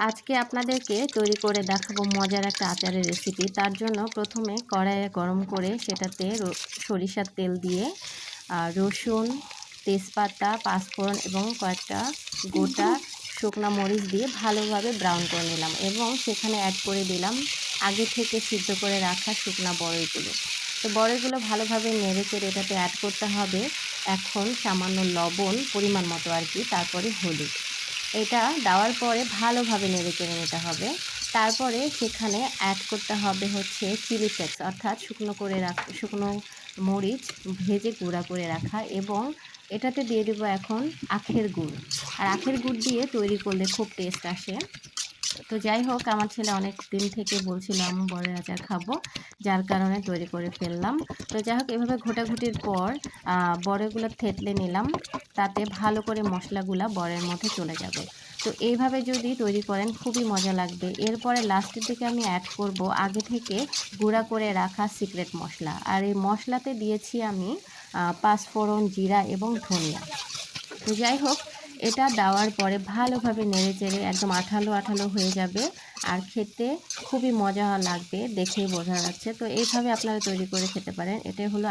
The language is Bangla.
আজকে আপনাদেরকে তৈরি করে দেখাবো মজার একটা আচারের রেসিপি। তার জন্য প্রথমে কড়াইয়ে গরম করে সেটাতে সরিষার তেল দিয়ে রসুন, তেজপাতা, পাঁচফোড়ন এবং কয়েকটা গোটা শুকনা মরিচ দিয়ে ভালোভাবে ব্রাউন করে নিলাম এবং সেখানে অ্যাড করে দিলাম আগে থেকে সিদ্ধ করে রাখা শুকনা বড়ইগুলো। তো বড়ইগুলো ভালোভাবে নেড়েচেড়ে এটাতে অ্যাড করতে হবে এখন সামান্য লবণ পরিমাণ মতো আর কি, তারপরে হলুদ। এটা দেওয়ার পরে ভালোভাবে নেড়েচেড়ে নিতে হবে। তারপরে সেখানে অ্যাড করতে হবে হচ্ছে চিলি ফ্লেক্স, অর্থাৎ শুকনো মরিচ ভেজে গুঁড়া করে রাখা, এবং এটাতে দিয়ে দেবো এখন আখের গুড়। আর আখের গুড় দিয়ে তৈরি করলে খুব টেস্ট আসে। তো যাই হোক, আমার ছেলে অনেক দিন থেকে বলছিল আমি বড়ের আচার খাবো, যার কারণে তৈরি করে ফেললাম। তো যাই হোক, এভাবে ঘোটাঘুটির পর বড়েগুলো থেতলে নিলাম, তাতে ভালো করে মশলাগুলা বড়ের মধ্যে চলে যাবে। তো এইভাবে যদি তৈরি করেন খুবই মজা লাগবে। এরপরে লাস্টের দিকে আমি অ্যাড করব আগে থেকে গুঁড়া করে রাখা সিক্রেট মশলা, আর এই মশলাতে দিয়েছি আমি পাঁচফোড়ন, জিরা এবং ধনিয়া। তো যাই হোক, এটা দেওয়ার পরে ভালোভাবে নেড়েচেড়ে একদম আঠালো আঠালো হয়ে যাবে, আর খেতে খুবই মজা লাগবে, দেখেই বোঝা যাচ্ছে। তো এইভাবে আপনারা তৈরি করে খেতে পারেন। এটাই হলো